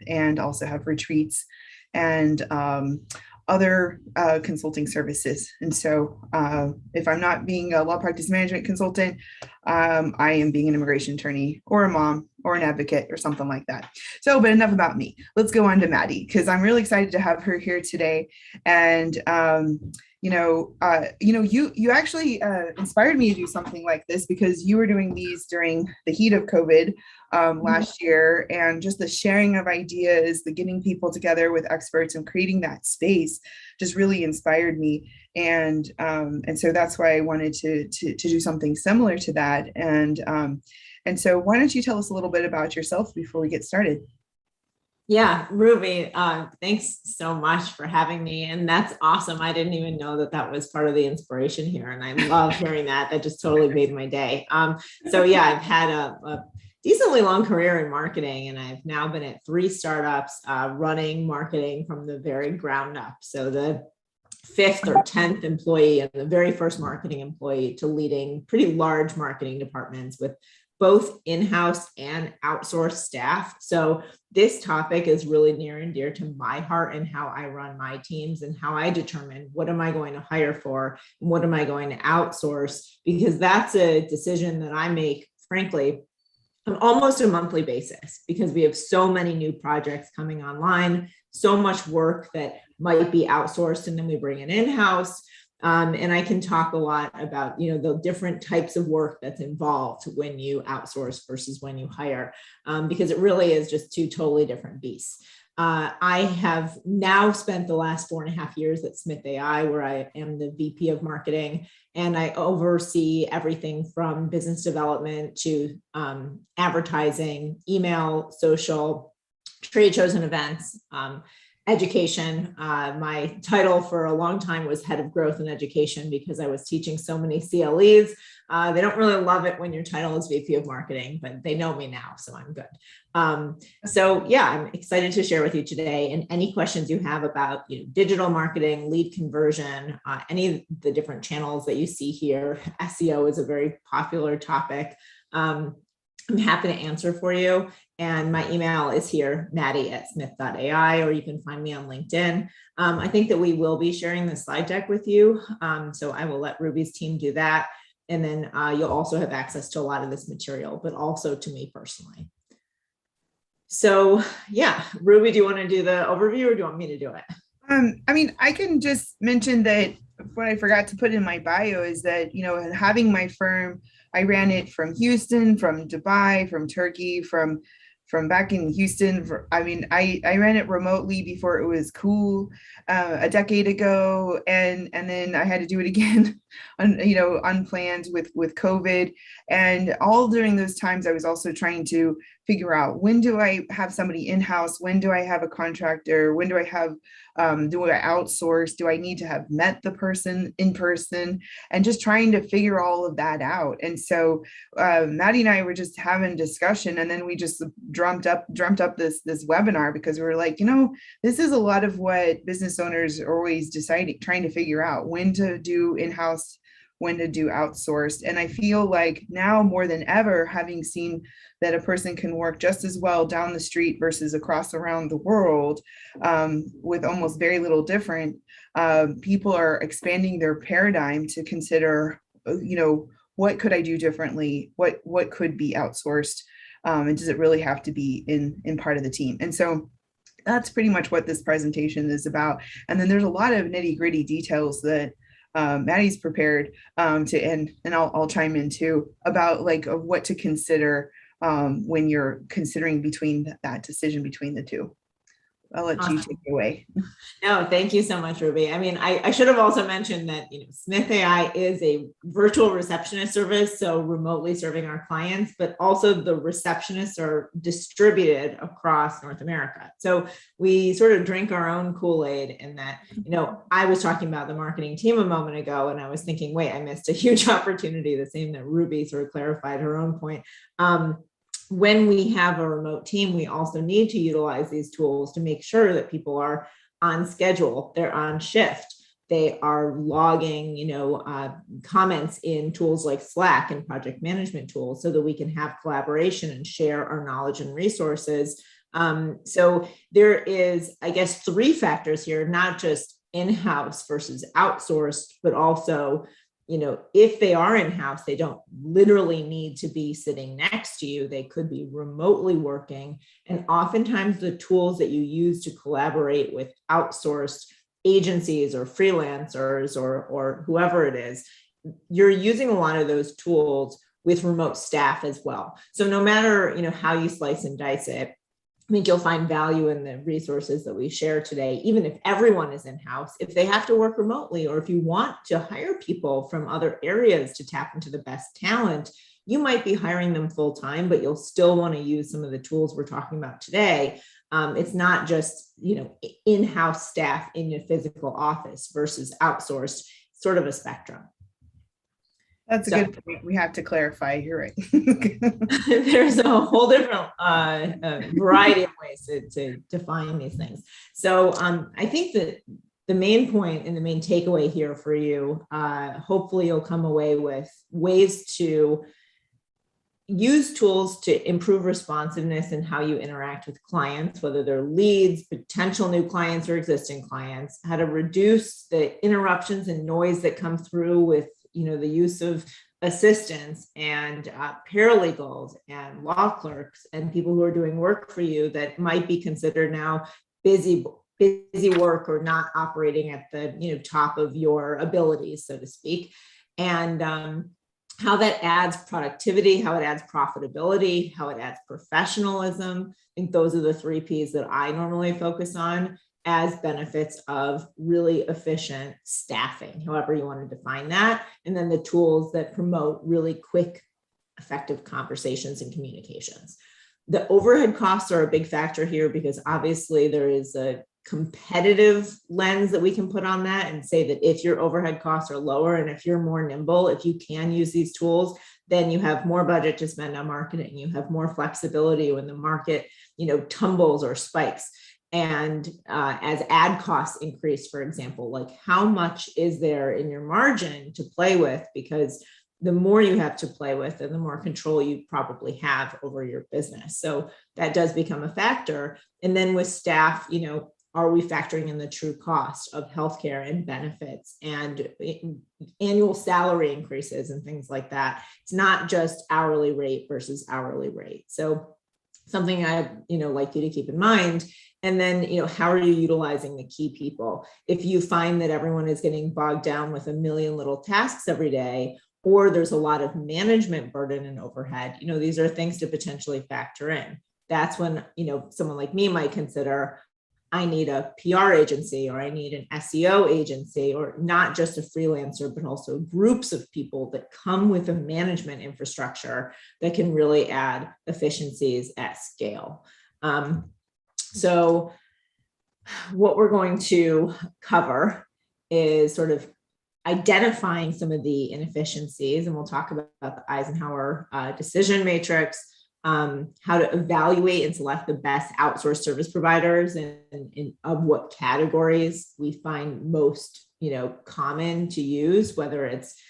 and also have retreats and other consulting services. And so if I'm not being a law practice management consultant, I am being an immigration attorney or a mom or an advocate or something like that. So, but enough about me. Let's go on to Maddy, because I'm really excited to have her here today. And you actually inspired me to do something like this because you were doing these during the heat of COVID last year, and just the sharing of ideas, the getting people together with experts and creating that space just really inspired me. And so that's why I wanted to do something similar to that. And so why don't you tell us a little bit about yourself before we get started? Yeah, Ruby, thanks so much for having me. And that's awesome. I didn't even know that was part of the inspiration here. And I love hearing that. That just totally made my day. So yeah, I've had a decently long career in marketing, and I've now been at 3 startups running marketing from the very ground up. So the 5th or 10th employee and the very first marketing employee to leading pretty large marketing departments with both in-house and outsourced staff. So this topic is really near and dear to my heart and how I run my teams and how I determine what am I going to hire for and what am I going to outsource, because that's a decision that I make, frankly, on almost a monthly basis, because we have so many new projects coming online, so much work that might be outsourced and then we bring it in-house. And I can talk a lot about, the different types of work that's involved when you outsource versus when you hire, because it really is just 2 totally different beasts. I have now spent the last 4.5 years at Smith.ai, where I am the VP of marketing, and I oversee everything from business development to advertising, email, social, trade shows and events, education. My title for a long time was head of growth and education because I was teaching so many CLEs. They don't really love it when your title is VP of marketing, but they know me now, so I'm good. So yeah, I'm excited to share with you today. And any questions you have about digital marketing, lead conversion, any of the different channels that you see here, SEO is a very popular topic. I'm happy to answer for you. And my email is here, Maddy@Smith.ai, or you can find me on LinkedIn. I think that we will be sharing the slide deck with you. So I will let Ruby's team do that. And then you'll also have access to a lot of this material, but also to me personally. So yeah, Ruby, do you want to do the overview or do you want me to do it? I can just mention that what I forgot to put in my bio is that, having my firm, I ran it from Houston, from Dubai, from Turkey, from back in Houston. I ran it remotely before it was cool a decade ago. And then I had to do it again, unplanned with COVID. And all during those times, I was also trying to figure out, when do I have somebody in-house? When do I have a contractor? When do I have, do I outsource? Do I need to have met the person in person? And just trying to figure all of that out. And so Maddy and I were just having discussion, and then we just dreamt up this webinar because we were like, this is a lot of what business owners are always trying to figure out: when to do in-house, when to do outsourced. And I feel like now more than ever, having seen that a person can work just as well down the street versus across around the world, with almost very little different, people are expanding their paradigm to consider, what could I do differently? What could be outsourced? And does it really have to be in part of the team? And so that's pretty much what this presentation is about. And then there's a lot of nitty gritty details that Maddy's prepared and I'll chime in too, about of what to consider when you're considering between that decision between the two. I'll let you take it away. No, thank you so much, Ruby. I should have also mentioned that Smith.ai is a virtual receptionist service, so remotely serving our clients, but also the receptionists are distributed across North America. So we sort of drink our own Kool-Aid in that, I was talking about the marketing team a moment ago, and I was thinking, wait, I missed a huge opportunity, the same that Ruby sort of clarified her own point. When we have a remote team, we also need to utilize these tools to make sure that people are on schedule, they're on shift, they are logging, comments in tools like Slack and project management tools so that we can have collaboration and share our knowledge and resources So there is, I guess, three factors here, not just in-house versus outsourced, but also, if they are in-house, they don't literally need to be sitting next to you. They could be remotely working. And oftentimes the tools that you use to collaborate with outsourced agencies or freelancers or whoever it is, you're using a lot of those tools with remote staff as well. So no matter, how you slice and dice it, I think you'll find value in the resources that we share today, even if everyone is in-house, if they have to work remotely, or if you want to hire people from other areas to tap into the best talent, you might be hiring them full time, but you'll still want to use some of the tools we're talking about today. It's not just, in-house staff in a physical office versus outsourced, sort of a spectrum. That's a good point. We have to clarify. You're right. There's a whole different variety of ways to define these things. So I think that the main point and the main takeaway here for you, hopefully you'll come away with ways to use tools to improve responsiveness in how you interact with clients, whether they're leads, potential new clients, or existing clients, how to reduce the interruptions and noise that come through with the use of assistants and paralegals and law clerks and people who are doing work for you that might be considered now busy work or not operating at the top of your abilities, so to speak, and how that adds productivity, how it adds profitability, how it adds professionalism. I think those are the 3 Ps that I normally focus on as benefits of really efficient staffing, however you want to define that. And then the tools that promote really quick, effective conversations and communications. The overhead costs are a big factor here because obviously there is a competitive lens that we can put on that and say that if your overhead costs are lower and if you're more nimble, if you can use these tools, then you have more budget to spend on marketing. You have more flexibility when the market, tumbles or spikes. And as ad costs increase, for example, like how much is there in your margin to play with? Because the more you have to play with and the more control you probably have over your business. So that does become a factor. And then with staff, are we factoring in the true cost of healthcare and benefits and annual salary increases and things like that? It's not just hourly rate versus hourly rate. So something I, like you to keep in mind. And then, how are you utilizing the key people? If you find that everyone is getting bogged down with a million little tasks every day, or there's a lot of management burden and overhead, these are things to potentially factor in. That's when, someone like me might consider, I need a PR agency, or I need an SEO agency, or not just a freelancer, but also groups of people that come with a management infrastructure that can really add efficiencies at scale. So what we're going to cover is sort of identifying some of the inefficiencies, and we'll talk about the Eisenhower decision matrix, how to evaluate and select the best outsourced service providers and of what categories we find most, common to use, whether it's,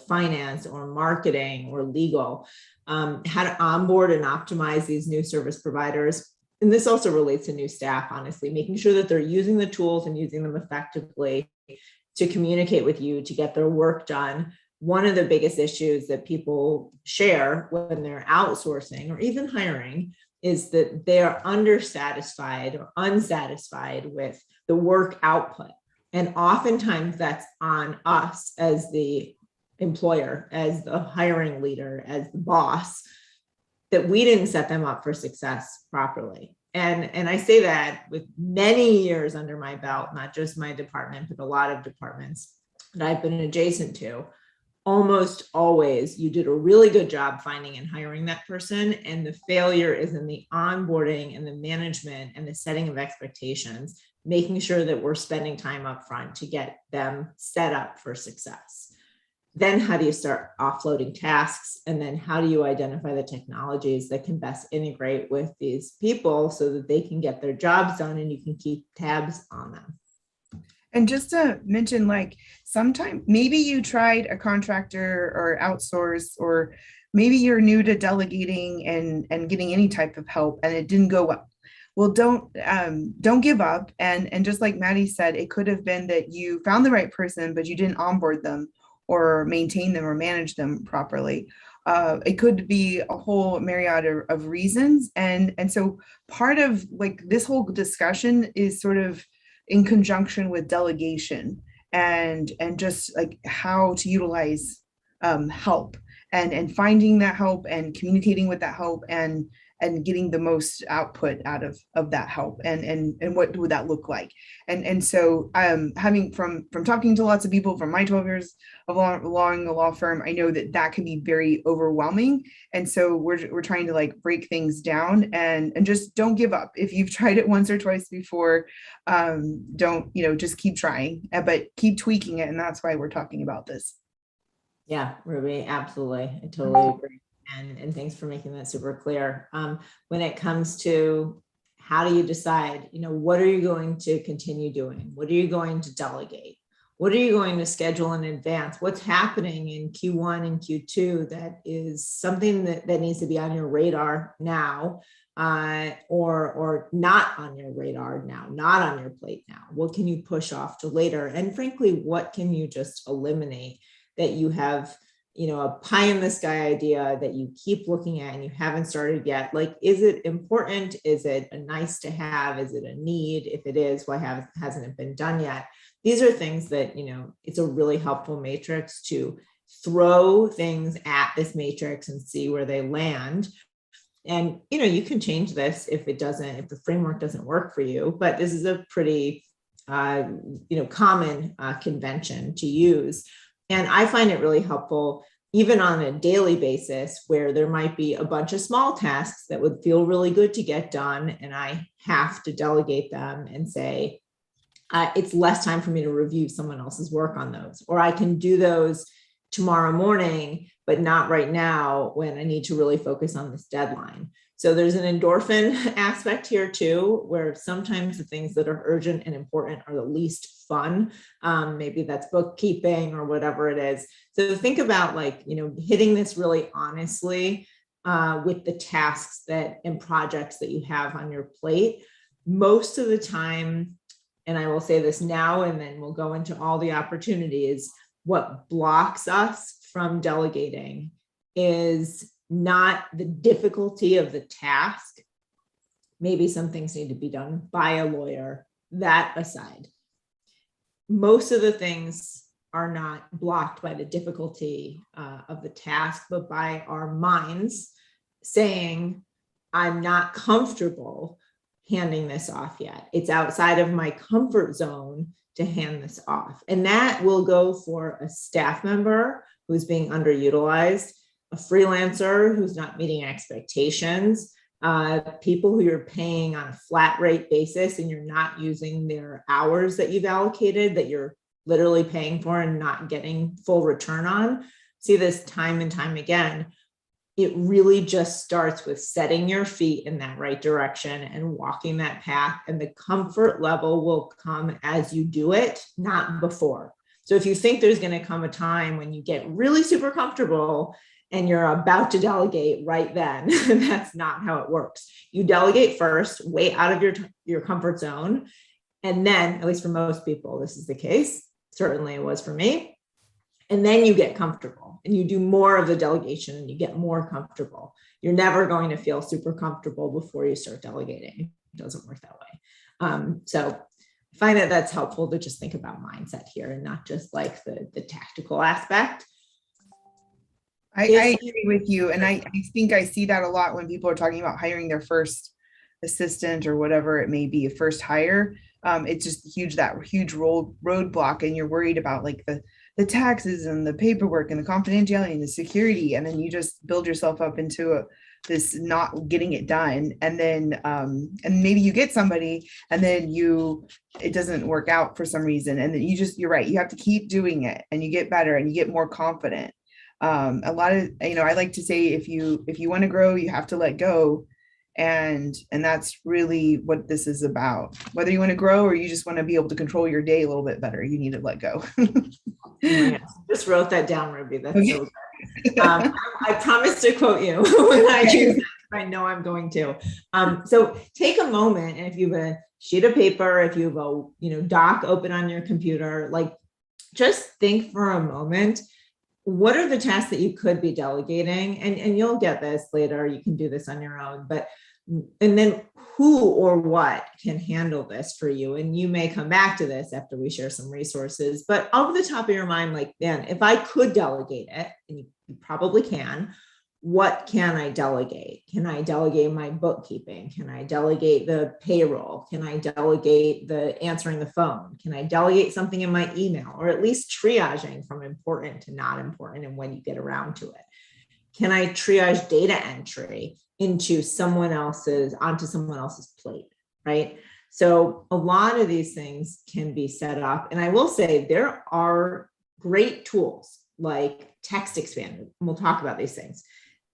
finance or marketing or legal, how to onboard and optimize these new service providers. And this also relates to new staff, honestly, making sure that they're using the tools and using them effectively to communicate with you, to get their work done. One of the biggest issues that people share when they're outsourcing or even hiring is that they are undersatisfied or unsatisfied with the work output. And oftentimes that's on us as the employer, as the hiring leader, as the boss, that we didn't set them up for success properly. And I say that with many years under my belt, not just my department, but a lot of departments that I've been adjacent to. Almost always you did a really good job finding and hiring that person. And the failure is in the onboarding and the management and the setting of expectations, making sure that we're spending time up front to get them set up for success. Then how do you start offloading tasks? And then how do you identify the technologies that can best integrate with these people so that they can get their jobs done and you can keep tabs on them? And just to mention, like, sometime maybe you tried a contractor or outsource, or maybe you're new to delegating and getting any type of help and it didn't go well. well, don't give up. And just like Maddy said, it could have been that you found the right person, but you didn't onboard them or maintain them or manage them properly. It could be a whole myriad of reasons. And so part of like this whole discussion is sort of in conjunction with delegation and just like how to utilize help and finding that help and communicating with that help and getting the most output out of that help and what would that look like. And so having from talking to lots of people from my 12 years of law in the law firm, I know that that can be very overwhelming. And so we're trying to like break things down and just don't give up. If you've tried it once or twice before, don't, just keep trying, but keep tweaking it. And that's why we're talking about this. Yeah, Ruby, absolutely. I totally agree. And thanks for making that super clear. When it comes to how do you decide, what are you going to continue doing? What are you going to delegate? What are you going to schedule in advance? What's happening in Q1 and Q2 that is something that needs to be on your radar now, or not on your radar now, not on your plate now? What can you push off to later? And frankly, what can you just eliminate that you have, a pie in the sky idea that you keep looking at and you haven't started yet? Like, is it important? Is it a nice to have? Is it a need? If it is, why hasn't it been done yet? These are things that, it's a really helpful matrix to throw things at this matrix and see where they land. And, you can change this if the framework doesn't work for you, but this is a pretty, common convention to use. And I find it really helpful, even on a daily basis, where there might be a bunch of small tasks that would feel really good to get done. And I have to delegate them and say, it's less time for me to review someone else's work on those, or I can do those tomorrow morning, but not right now when I need to really focus on this deadline. So there's an endorphin aspect here too, where sometimes the things that are urgent and important are the least fun. Maybe that's bookkeeping or whatever it is. So think about hitting this really honestly with the tasks and projects that you have on your plate. Most of the time, and I will say this now, and then we'll go into all the opportunities, what blocks us from delegating is not the difficulty of the task. Maybe some things need to be done by a lawyer. That aside, most of the things are not blocked by the difficulty of the task, but by our minds saying, I'm not comfortable handing this off yet. It's outside of my comfort zone to hand this off. And that will go for a staff member who's being underutilized, a freelancer who's not meeting expectations, people who you're paying on a flat rate basis and you're not using their hours that you've allocated, that you're literally paying for and not getting full return on. See this time and time again. It really just starts with setting your feet in that right direction and walking that path, and the comfort level will come as you do it, not before. So if you think there's going to come a time when you get really super comfortable and you're about to delegate right then, that's not how it works. You delegate first, way out of your comfort zone. And then, at least for most people, this is the case. Certainly it was for me. And then you get comfortable and you do more of the delegation and you get more comfortable. You're never going to feel super comfortable before you start delegating. It doesn't work that way. So I find that that's helpful to just think about mindset here and not just like the tactical aspect. I agree with you. And I think I see that a lot when people are talking about hiring their first assistant or whatever it may be, a first hire. It's just that huge roadblock, and you're worried about like the taxes and the paperwork and the confidentiality and the security. And then you just build yourself up into this not getting it done. And then, and maybe you get somebody and then it doesn't work out for some reason. And then you're right. You have to keep doing it and you get better and you get more confident. A lot of, I like to say, if you want to grow, you have to let go. And that's really what this is about. Whether you want to grow or you just want to be able to control your day a little bit better, you need to let go. Just wrote that down, Ruby. That's okay. So good. I promise to quote you when I choose that. I know I'm going to. So take a moment, and if you have a sheet of paper, if you have a doc open on your computer, like just think for a moment, what are the tasks that you could be delegating? And you'll get this later. You can do this on your own, and then who or what can handle this for you? And you may come back to this after we share some resources, but off the top of your mind, like, man, if I could delegate it, and you probably can, what can I delegate? Can I delegate my bookkeeping? Can I delegate the payroll? Can I delegate the answering the phone? Can I delegate something in my email, or at least triaging from important to not important and when you get around to it? Can I triage data entry onto someone else's plate, right? So a lot of these things can be set up. And I will say there are great tools like Text Expander, and we'll talk about these things,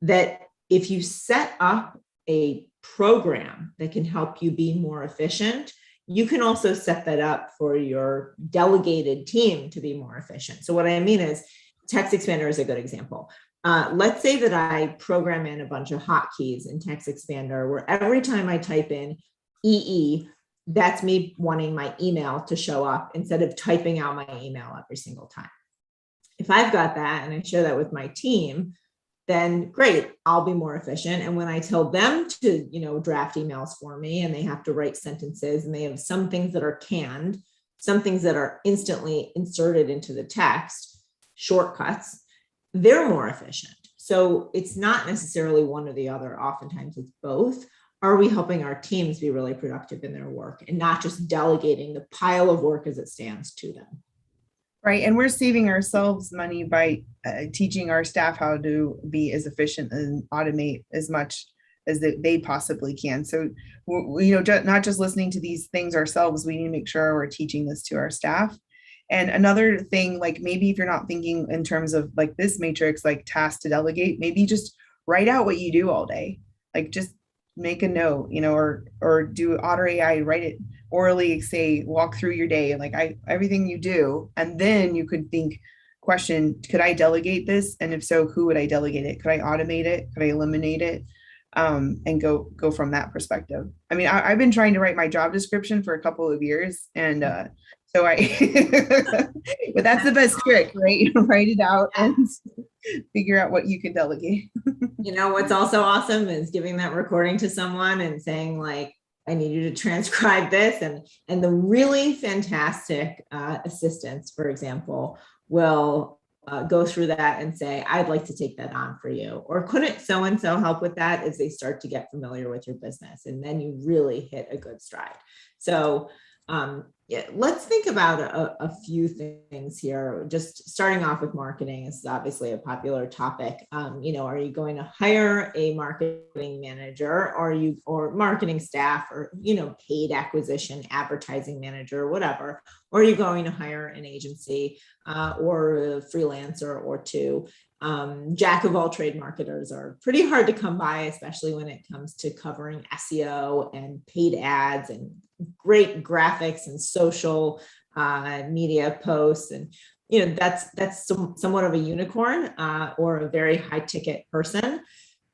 that if you set up a program that can help you be more efficient, you can also set that up for your delegated team to be more efficient. So what I mean is, Text Expander is a good example. Let's say that I program in a bunch of hotkeys in Text Expander where every time I type in EE, that's me wanting my email to show up instead of typing out my email every single time. If I've got that and I share that with my team, then great, I'll be more efficient. And when I tell them to, draft emails for me, and they have to write sentences, and they have some things that are canned, some things that are instantly inserted into the text, shortcuts, they're more efficient. So it's not necessarily one or the other. Oftentimes it's both. Are we helping our teams be really productive in their work and not just delegating the pile of work as it stands to them? Right. And we're saving ourselves money by teaching our staff how to be as efficient and automate as much as they possibly can. So, not just listening to these things ourselves, we need to make sure we're teaching this to our staff. And another thing, like maybe if you're not thinking in terms of like this matrix, like task to delegate, maybe just write out what you do all day. Like just make a note, or do Otter AI, write it orally, say, walk through your day and like everything you do. And then you could question, could I delegate this? And if so, who would I delegate it? Could I automate it? Could I eliminate it? And go from that perspective. I mean, I've been trying to write my job description for a couple of years, and so but that's the best trick, right? Write it out and figure out what you can delegate. What's also awesome is giving that recording to someone and saying, like, I need you to transcribe this, and the really fantastic assistants, for example, will go through that and say, I'd like to take that on for you. Or couldn't so-and-so help with that, as they start to get familiar with your business. And then you really hit a good stride. So let's think about a few things here. Just starting off with marketing is obviously a popular topic. Are you going to hire a marketing manager, or marketing staff, or, paid acquisition, advertising manager, whatever, or are you going to hire an agency or a freelancer or two? Jack of all trade marketers are pretty hard to come by, especially when it comes to covering SEO and paid ads and great graphics and social media posts. And, that's somewhat of a unicorn or a very high ticket person.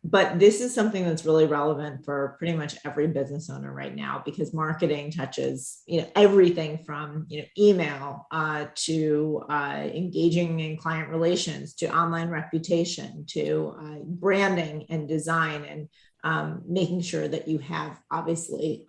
But this is something that's really relevant for pretty much every business owner right now, because marketing touches, everything from, email to engaging in client relations, to online reputation, to branding and design, and making sure that you have obviously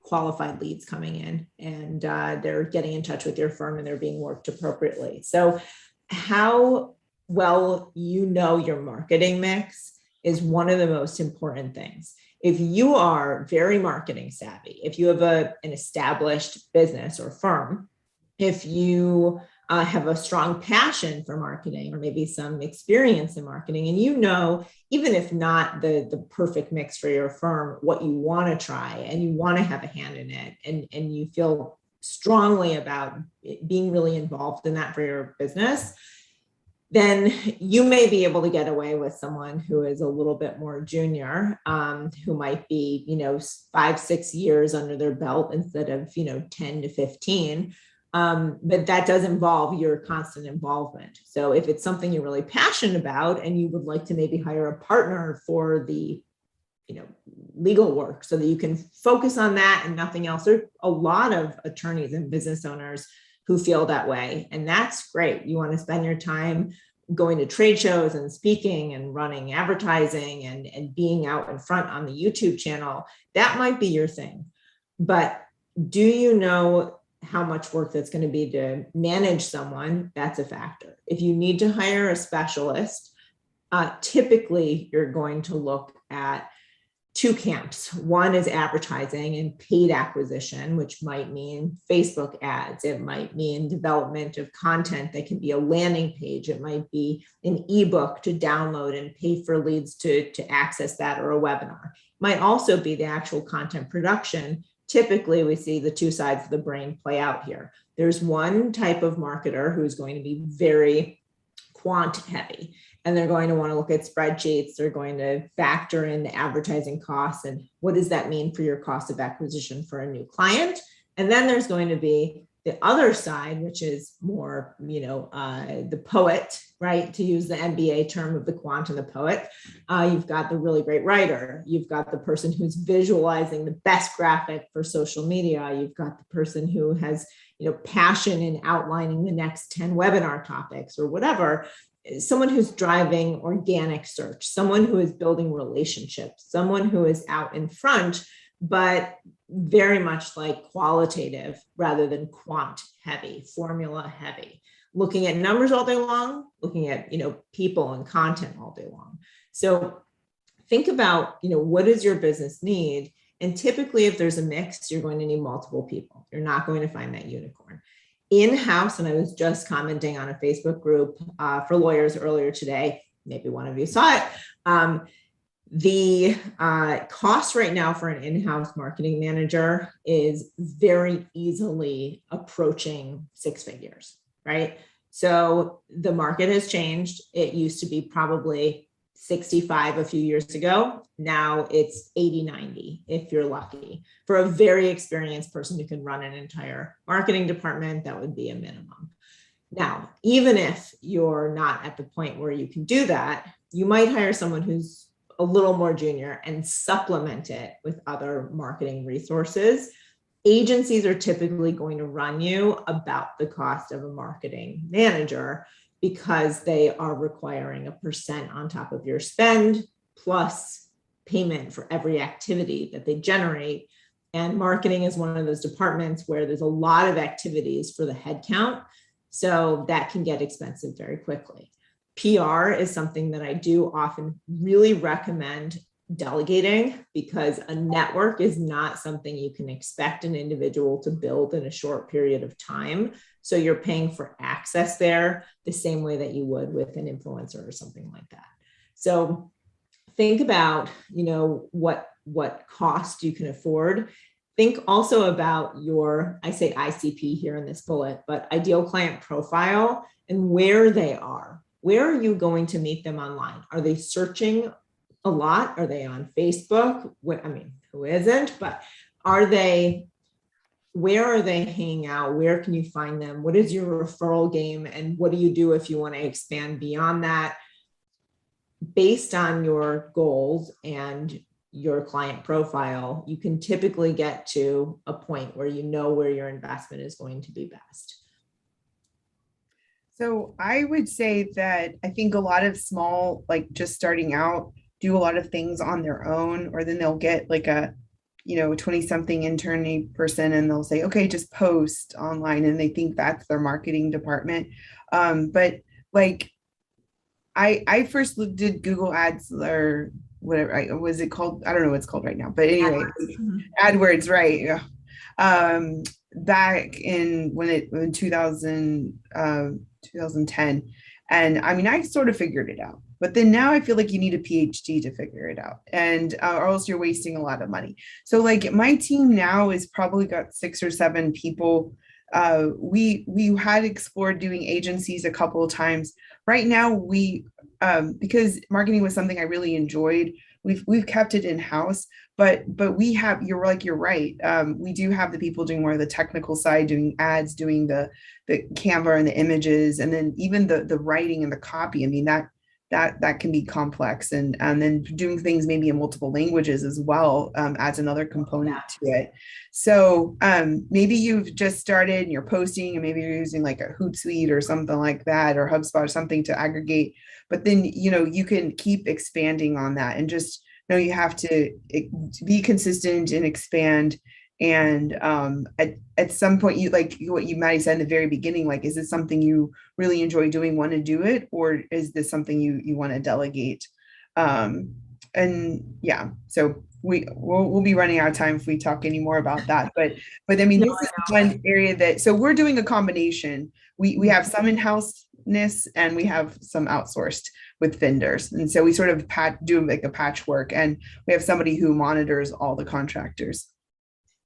qualified leads coming in, and they're getting in touch with your firm and they're being worked appropriately. So how well your marketing mix is one of the most important things. If you are very marketing savvy, if you have an established business or firm, if you have a strong passion for marketing, or maybe some experience in marketing, and even if not the perfect mix for your firm, what you want to try and you want to have a hand in it, and you feel strongly about being really involved in that for your business, then you may be able to get away with someone who is a little bit more junior, who might be, 5-6 years under their belt instead of, 10 to 15. But that does involve your constant involvement. So if it's something you're really passionate about and you would like to maybe hire a partner for the legal work so that you can focus on that and nothing else. There are a lot of attorneys and business owners who feel that way. And that's great. You want to spend your time going to trade shows and speaking and running advertising and being out in front on the YouTube channel. That might be your thing. But do you know how much work that's going to be to manage someone? That's a factor. If you need to hire a specialist, typically you're going to look at two camps. One is advertising and paid acquisition, which might mean Facebook ads. It might mean development of content that can be a landing page. It might be an ebook to download and pay for leads to access that, or a webinar. It might also be the actual content production. Typically, we see the two sides of the brain play out here. There's one type of marketer who's going to be very quant heavy, and they're going to want to look at spreadsheets. They're going to factor in the advertising costs and what does that mean for your cost of acquisition for a new client. And then there's going to be the other side, which is more, the poet, right? To use the MBA term of the quant and the poet. You've got the really great writer. You've got the person who's visualizing the best graphic for social media. You've got the person who has, passion in outlining the next 10 webinar topics or whatever. Someone who's driving organic search, someone who is building relationships, someone who is out in front, but very much like qualitative rather than quant heavy, formula heavy, looking at numbers all day long, looking at, people and content all day long. So think about, what does your business need? And typically if there's a mix, you're going to need multiple people. You're not going to find that unicorn. In-house, and I was just commenting on a Facebook group for lawyers earlier today, maybe one of you saw it. The cost right now for an in-house marketing manager is very easily approaching 6 figures, right? So the market has changed. It used to be probably 65 a few years ago. Now it's 80, 90, if you're lucky. For a very experienced person who can run an entire marketing department, that would be a minimum. Now, even if you're not at the point where you can do that, you might hire someone who's a little more junior and supplement it with other marketing resources. Agencies are typically going to run you about the cost of a marketing manager because they are requiring a percent on top of your spend plus payment for every activity that they generate. And marketing is one of those departments where there's a lot of activities for the headcount. So that can get expensive very quickly. PR is something that I do often really recommend delegating because a network is not something you can expect an individual to build in a short period of time. So you're paying for access there the same way that you would with an influencer or something like that. So think about, what cost you can afford. Think also about your, I say ICP here in this bullet, but ideal client profile and where they are. Where are you going to meet them online? Are they searching a lot? Are they on Facebook? Who isn't? But where are they hanging out? Where can you find them? What is your referral game? And what do you do if you want to expand beyond that? Based on your goals and your client profile, you can typically get to a point where you know where your investment is going to be best. So I would say that I think a lot of small, like just starting out, do a lot of things on their own, or then they'll get like a 20-something intern person and they'll say, okay, just post online. And they think that's their marketing department. But like I first did Google ads or whatever, was it called? I don't know what it's called right now, but anyway, AdWords, right. Yeah. Back in 2010. And I sort of figured it out, but then now I feel like you need a PhD to figure it out, and or else you're wasting a lot of money. So like my team now is probably got 6 or 7 people. We had explored doing agencies a couple of times. Right now we because marketing was something I really enjoyed, we've kept it in-house, but we have, you're right. We do have the people doing more of the technical side, doing ads, doing the Canva and the images, and then even the writing and the copy. that can be complex, and then doing things maybe in multiple languages as well adds another component to it. So maybe you've just started and you're posting, and maybe you're using like a Hootsuite or something like that, or HubSpot or something to aggregate. But then you can keep expanding on that, and just know you have to be consistent and expand. And at some point, you like what you Maddy said in the very beginning, like, is this something you really enjoy doing, want to do it, or is this something you want to delegate? And yeah, so we'll be running out of time if we talk any more about that. But I mean, this is one area that, so we're doing a combination. We have some in-house-ness and we have some outsourced with vendors. And so we sort of do like a patchwork, and we have somebody who monitors all the contractors.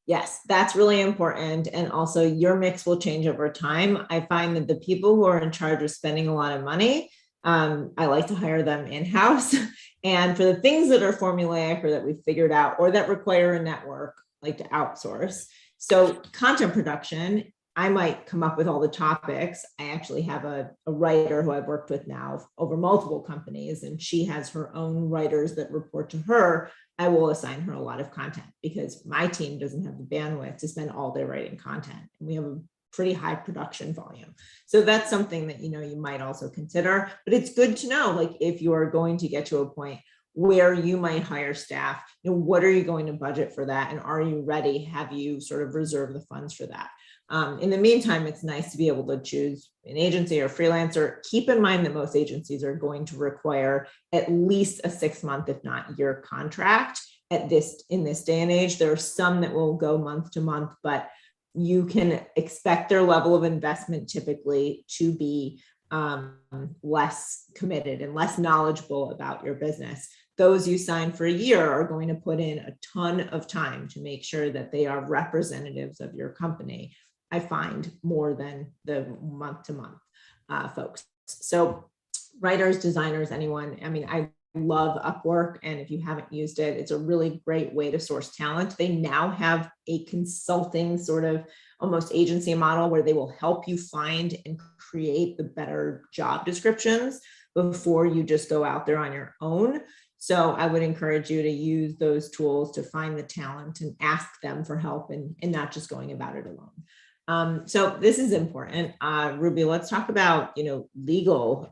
Yes, that's really important. And also your mix will change over time. I find that the people who are in charge of spending a lot of money, I like to hire them in-house. And for the things that are formulaic or that we've figured out or that require a network, like to outsource. So content production, I might come up with all the topics. I actually have a writer who I've worked with now over multiple companies, and she has her own writers that report to her. I will assign her a lot of content because my team doesn't have the bandwidth to spend all day writing content. And we have a pretty high production volume. So that's something that, you might also consider, but it's good to know, like, if you are going to get to a point where you might hire staff, what are you going to budget for that? And are you ready? Have you sort of reserved the funds for that? In the meantime, it's nice to be able to choose an agency or freelancer. Keep in mind that most agencies are going to require at least a 6-month, if not year contract in this day and age. There are some that will go month to month, but you can expect their level of investment typically to be less committed and less knowledgeable about your business. Those you sign for a year are going to put in a ton of time to make sure that they are representatives of your company. I find more than the month to month folks. So writers, designers, anyone, I mean, I love Upwork. And if you haven't used it, it's a really great way to source talent. They now have a consulting sort of almost agency model where they will help you find and create the better job descriptions before you just go out there on your own. So I would encourage you to use those tools to find the talent and ask them for help, and not just going about it alone. So this is important. Ruby, let's talk about, legal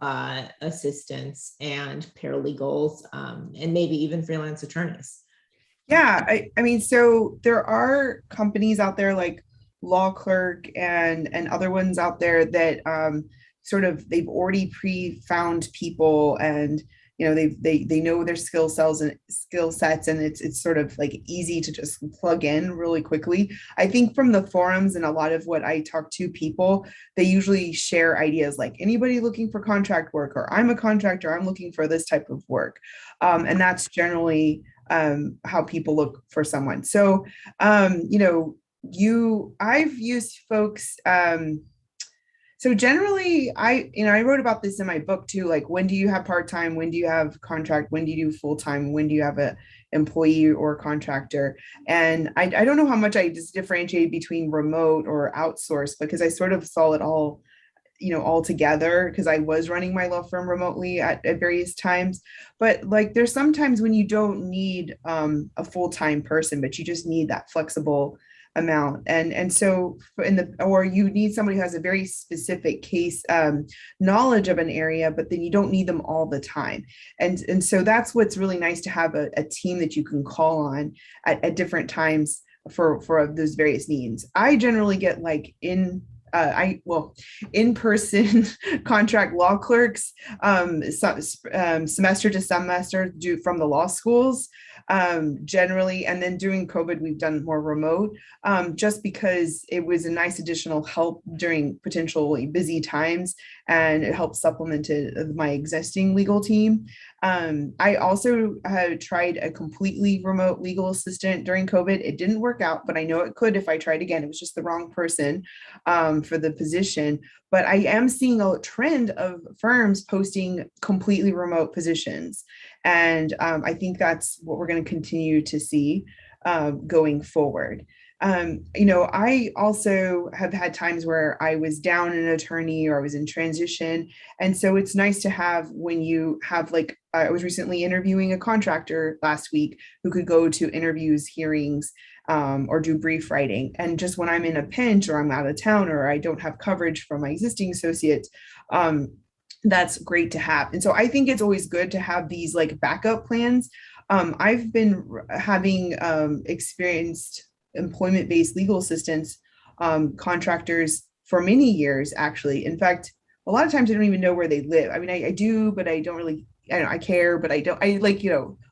assistants and paralegals, and maybe even freelance attorneys. Yeah, I mean, so there are companies out there like Law Clerk and other ones out there that sort of, they've already pre-found people, and they know their skill sets, and it's sort of like easy to just plug in really quickly. I think from the forums and a lot of what I talk to people, they usually share ideas like, anybody looking for contract work, or I'm a contractor, I'm looking for this type of work. And that's generally how people look for someone. So I've used folks. So generally, I wrote about this in my book too, like, when do you have part-time? When do you have contract? When do you do full-time? When do you have an employee or contractor? And I don't know how much I just differentiate between remote or outsourced, because I sort of saw it all, all together, because I was running my law firm remotely at various times. But like, there's sometimes when you don't need a full-time person, but you just need that flexible amount, and so or you need somebody who has a very specific case knowledge of an area, but then you don't need them all the time, and so that's what's really nice, to have a team that you can call on at different times for those various needs. I generally get like in-person contract law clerks, semester to semester, due from the law schools, generally. And then during COVID, we've done more remote, just because it was a nice additional help during potentially busy times, and it helped supplement my existing legal team. I also had tried a completely remote legal assistant during COVID. It didn't work out, but I know it could if I tried again. It was just the wrong person for the position. But I am seeing a trend of firms posting completely remote positions. And I think that's what we're going to continue to see going forward. I also have had times where I was down an attorney or I was in transition. And so it's nice to have when you have, like, I was recently interviewing a contractor last week who could go to interviews, hearings, or do brief writing. And just when I'm in a pinch or I'm out of town or I don't have coverage from my existing associates, that's great to have. And so I think it's always good to have these like backup plans. I've been having experienced employment-based legal assistants, contractors for many years, actually. In fact, a lot of times I don't even know where they live. I mean, I do, but I don't really, I care, but I don't, I like,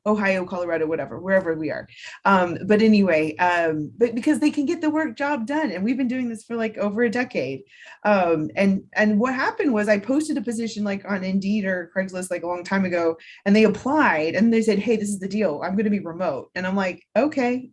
Ohio, Colorado, whatever, wherever we are. But anyway, but because they can get the work job done. And we've been doing this for like over a decade. And what happened was I posted a position like on Indeed or Craigslist like a long time ago, and they applied and they said, hey, this is the deal. I'm going to be remote. And I'm like, okay.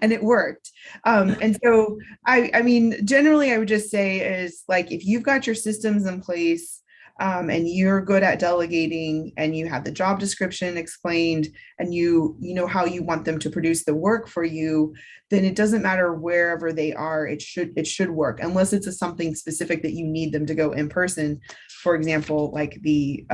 And it worked. And so I mean, generally I would just say is like, if you've got your systems in place, and you're good at delegating and you have the job description explained and you know how you want them to produce the work for you, then it doesn't matter wherever they are, it should work, unless it's something specific that you need them to go in person, for example, like the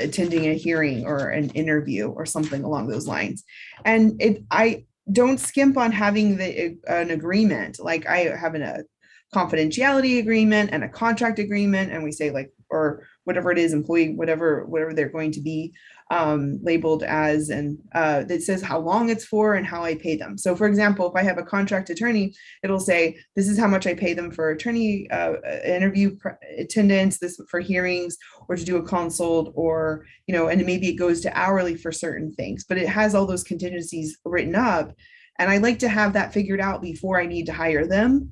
attending a hearing or an interview or something along those lines. And I don't skimp on having an agreement. Like I have a confidentiality agreement and a contract agreement, and we say like, or whatever it is, employee, whatever they're going to be labeled as, and that says how long it's for and how I pay them. So for example, if I have a contract attorney, it'll say, this is how much I pay them for attorney interview attendance, this for hearings, or to do a consult, or, and maybe it goes to hourly for certain things, but it has all those contingencies written up. And I like to have that figured out before I need to hire them.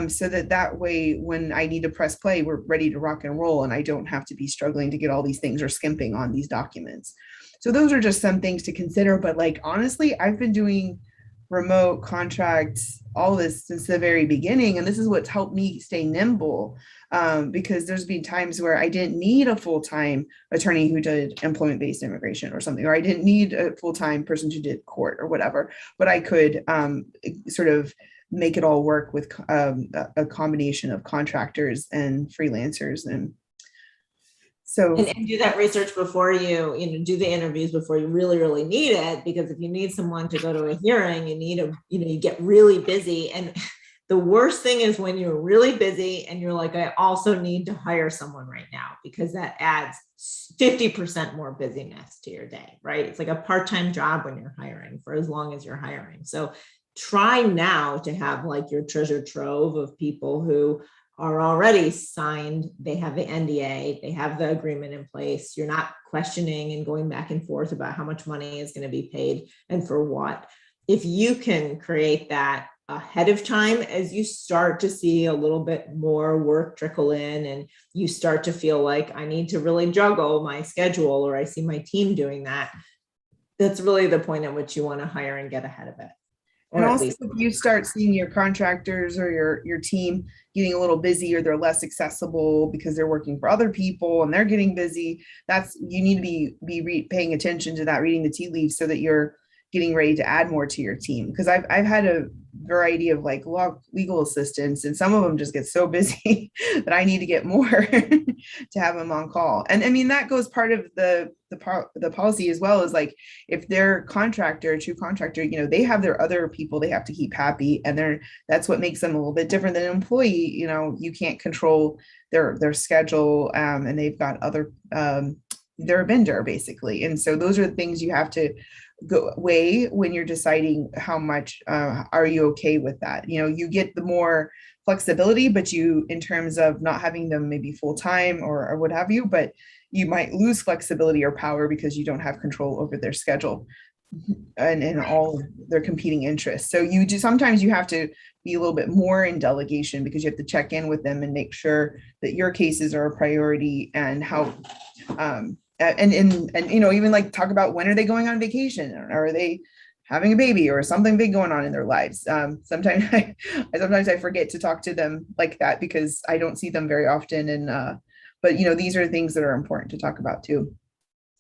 So that way, when I need to press play, we're ready to rock and roll and I don't have to be struggling to get all these things or skimping on these documents. So those are just some things to consider. But like, honestly, I've been doing remote contracts, all this since the very beginning. And this is what's helped me stay nimble, because there's been times where I didn't need a full-time attorney who did employment-based immigration or something, or I didn't need a full-time person who did court or whatever, but I could sort of make it all work with a combination of contractors and freelancers. And so and do that research before you do the interviews before you really need it, because if you need someone to go to a hearing, you get really busy. And the worst thing is when you're really busy and you're like, I also need to hire someone right now, because that adds 50% more busyness to your day, right? It's like a part-time job when you're hiring for as long as you're hiring. So try now to have like your treasure trove of people who are already signed. They have the NDA, they have the agreement in place. You're not questioning and going back and forth about how much money is going to be paid and for what. If you can create that ahead of time, as you start to see a little bit more work trickle in and you start to feel like I need to really juggle my schedule, or I see my team doing that, that's really the point at which you want to hire and get ahead of it. And also, if you start seeing your contractors or your team getting a little busy, or they're less accessible because they're working for other people and they're getting busy, you need to be paying attention to that, reading the tea leaves, so that you're getting ready to add more to your team. Because I've had a variety of like legal assistants, and some of them just get so busy that I need to get more to have them on call. And I mean, that goes part of the policy as well, is like, if they're true contractor, they have their other people they have to keep happy, and that's what makes them a little bit different than an employee. You can't control their schedule, and they've got other they're a vendor basically. And so those are the things you have to weigh when you're deciding how much are you okay with that. You get the more flexibility, but in terms of not having them maybe full-time or what have you, but you might lose flexibility or power because you don't have control over their schedule and all their competing interests. So sometimes you have to be a little bit more in delegation, because you have to check in with them and make sure that your cases are a priority, and how and even like talk about, when are they going on vacation, or are they having a baby or something big going on in their lives. Sometimes I forget to talk to them like that, because I don't see them very often. And but these are things that are important to talk about too.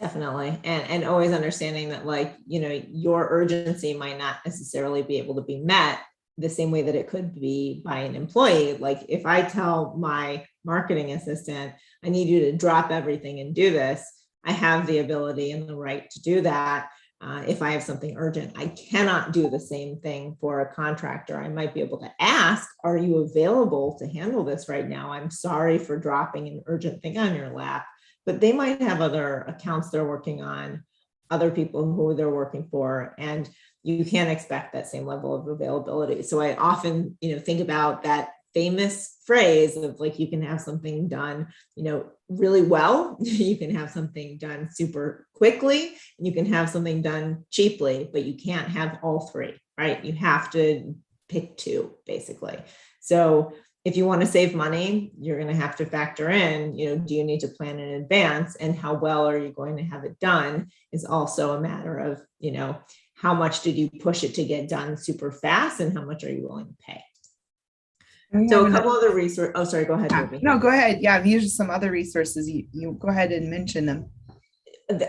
Definitely. And always understanding that, like, your urgency might not necessarily be able to be met the same way that it could be by an employee. Like if I tell my marketing assistant, I need you to drop everything and do this, I have the ability and the right to do that. If I have something urgent, I cannot do the same thing for a contractor. I might be able to ask, are you available to handle this right now? I'm sorry for dropping an urgent thing on your lap, but they might have other accounts they're working on, other people who they're working for, and you can't expect that same level of availability. So I often, think about that famous phrase of like, you can have something done, really well, you can have something done super quickly, and you can have something done cheaply, but you can't have all three, right? You have to pick two, basically. So if you want to save money, you're going to have to factor in, do you need to plan in advance, and how well are you going to have it done is also a matter of, how much did you push it to get done super fast, and how much are you willing to pay? So a couple other resources. Oh, sorry, go ahead, Ruby. No, go ahead. Yeah, these are some other resources. You go ahead and mention them.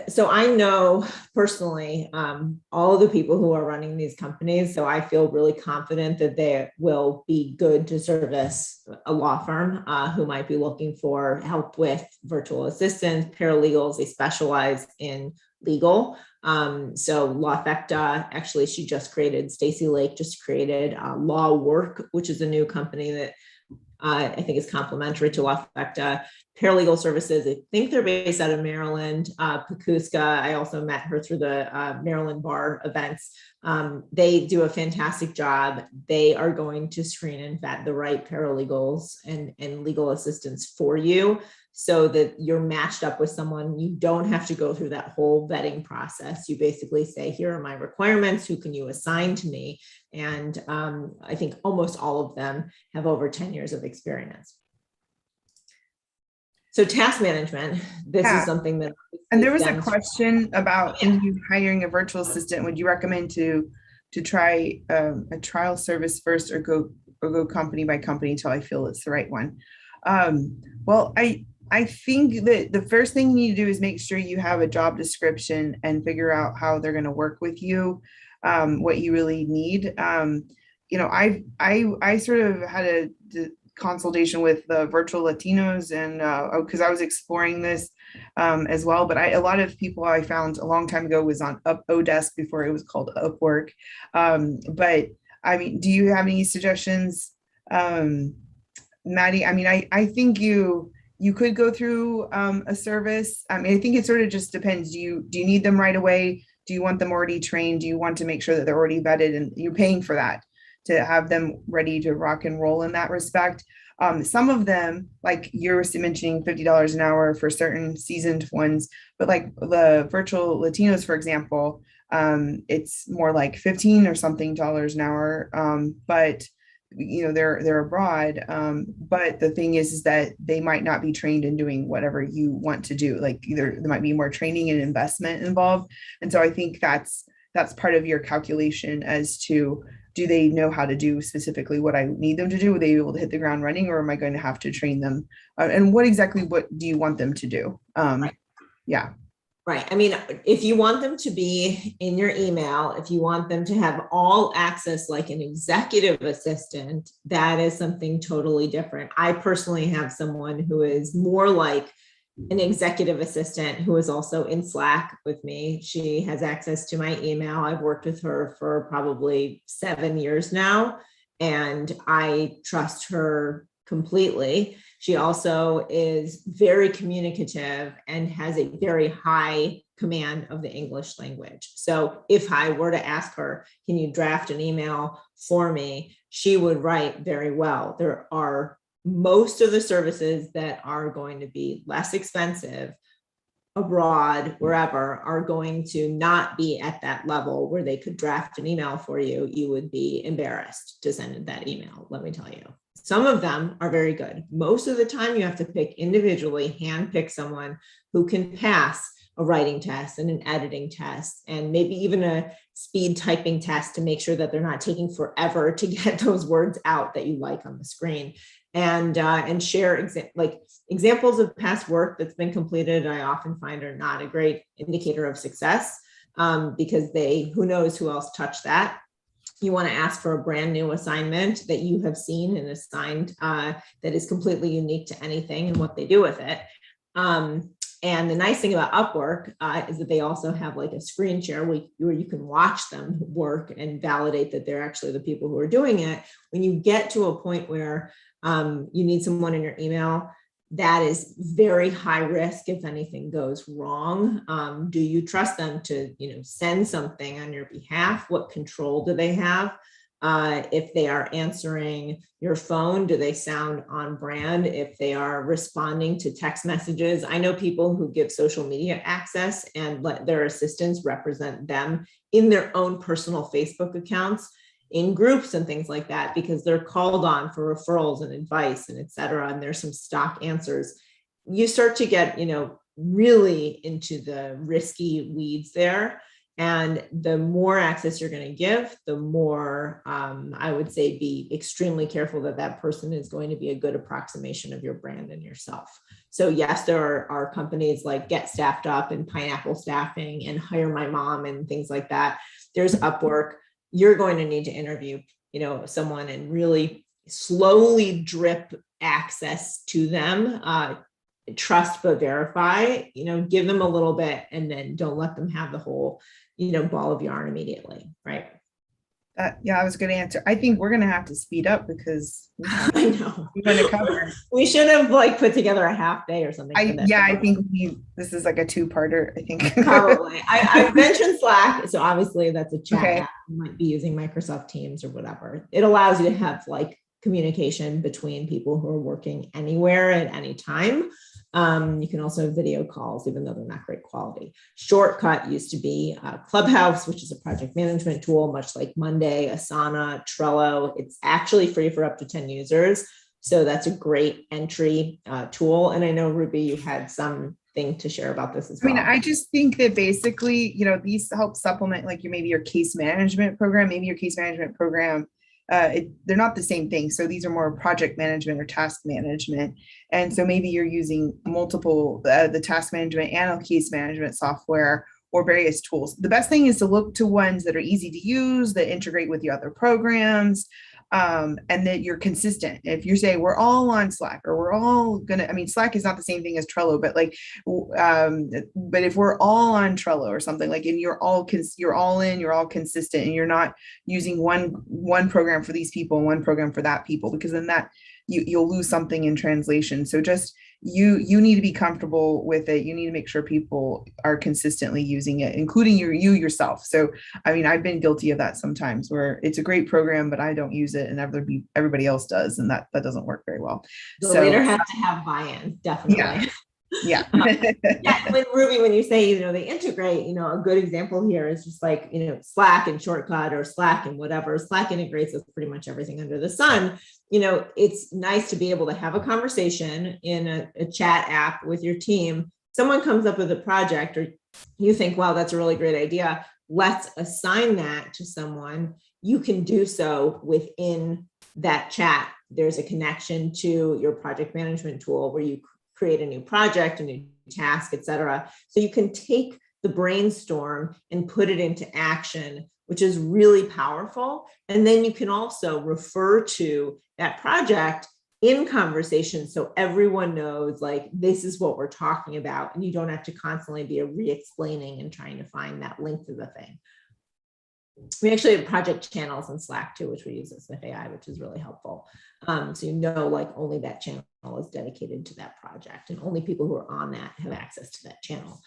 So I know personally all of the people who are running these companies, so I feel really confident that they will be good to service a law firm who might be looking for help with virtual assistants, paralegals. They specialize in legal. So Lawfecta, actually, Stacey Lake just created Law Work, which is a new company that I think is complementary to Lawfecta. Paralegal services, I think they're based out of Maryland. Pakuska, I also met her through the Maryland Bar events. They do a fantastic job. They are going to screen and vet the right paralegals and legal assistants for you, so that you're matched up with someone. You don't have to go through that whole vetting process. You basically say, here are my requirements, who can you assign to me? And I think almost all of them have over 10 years of experience. So task management, this is something that. And there was a question about hiring a virtual assistant. Would you recommend to try a trial service first, or go company by company until I feel it's the right one? Well, I think that the first thing you need to do is make sure you have a job description and figure out how they're going to work with you, what you really need. I sort of had a consultation with the virtual Latinos, and because I was exploring this as well. But a lot of people I found a long time ago was on Odesk before it was called Upwork. But I mean, do you have any suggestions, Maddy? I mean, I think you could go through a service. I mean, I think it sort of just depends. Do you need them right away? Do you want them already trained? Do you want to make sure that they're already vetted and you're paying for that, to have them ready to rock and roll in that respect? Some of them, like you're mentioning $50 an hour for certain seasoned ones, but like the virtual Latinos, for example, it's more like 15 or something dollars an hour. But they're abroad. But the thing is that they might not be trained in doing whatever you want to do. Like there might be more training and investment involved. And so I think that's part of your calculation as to, do they know how to do specifically what I need them to do? Are they able to hit the ground running, or am I going to have to train them? And what do you want them to do? Right. Yeah. Right. I mean, if you want them to be in your email, if you want them to have all access like an executive assistant, that is something totally different. I personally have someone who is more like an executive assistant who is also in Slack with me. She has access to my email. I've worked with her for probably 7 years now, and I trust her completely. She also is very communicative and has a very high command of the English language. So if I were to ask her, can you draft an email for me? She would write very well. There are most of the services that are going to be less expensive abroad, wherever, are going to not be at that level where they could draft an email for you. You would be embarrassed to send that email, let me tell you. Some of them are very good. Most of the time you have to pick individually, hand pick someone who can pass a writing test and an editing test, and maybe even a speed typing test to make sure that they're not taking forever to get those words out that you like on the screen. And share examples of past work that's been completed. I often find are not a great indicator of success because who knows who else touched that. You want to ask for a brand new assignment that you have seen and assigned that is completely unique to anything and what they do with it. And the nice thing about Upwork is that they also have like a screen share where you can watch them work and validate that they're actually the people who are doing it. When you get to a point where you need someone in your email, that is very high risk if anything goes wrong. Do you trust them to, send something on your behalf? What control do they have? If they are answering your phone, do they sound on brand? If they are responding to text messages, I know people who give social media access and let their assistants represent them in their own personal Facebook accounts, in groups and things like that, because they're called on for referrals and advice and et cetera. And there's some stock answers. You start to get, really into the risky weeds there. And the more access you're going to give, the more I would say be extremely careful that person is going to be a good approximation of your brand and yourself. So yes, there are companies like Get Staffed Up and Pineapple Staffing and Hire My Mom and things like that. There's Upwork. You're going to need to interview, someone and really slowly drip access to them. Trust but verify, give them a little bit and then don't let them have the whole, ball of yarn immediately, right? Yeah, I was going to answer. I think we're going to have to speed up because I know we're going to cover. We should have put together a half day or something. I think this is like a two-parter. I think probably. I mentioned Slack, so obviously that's a chat app. You might be using Microsoft Teams or whatever. It allows you to have communication between people who are working anywhere at any time. You can also have video calls, even though they're not great quality. Shortcut used to be Clubhouse, which is a project management tool, much like Monday, Asana, Trello. It's actually free for up to 10 users. So that's a great entry tool. And I know, Ruby, you had something to share about this as well. I just think that basically, these help supplement maybe your case management program, they're not the same thing. So these are more project management or task management. And so maybe you're using multiple, the task management and case management software or various tools. The best thing is to look to ones that are easy to use, that integrate with your other programs, and that you're consistent. If you say we're all on Slack or we're all gonna, Slack is not the same thing as Trello, but but if we're all on Trello or something and you're all consistent and you're not using one program for these people and one program for that people, because then that you'll lose something in translation. So just you need to be comfortable with it. You need to make sure people are consistently using it, including you yourself. So, I've been guilty of that sometimes where it's a great program, but I don't use it and everybody else does. And that doesn't work very well. The leader has to have buy-in, definitely. Yeah. When Ruby, when you say, they integrate, a good example here is just Slack and Shortcut or Slack and whatever. Slack integrates with pretty much everything under the sun. It's nice to be able to have a conversation in a chat app with your team. Someone comes up with a project or you think, wow, that's a really great idea. Let's assign that to someone. You can do so within that chat. There's a connection to your project management tool where you create a new project, a new task, et cetera. So you can take the brainstorm and put it into action, which is really powerful. And then you can also refer to that project in conversation so everyone knows this is what we're talking about, and you don't have to constantly be re-explaining and trying to find that link to the thing. We actually have project channels in Slack too, which we use at Smith.ai, which is really helpful. So only that channel is dedicated to that project, and only people who are on that have access to that channel.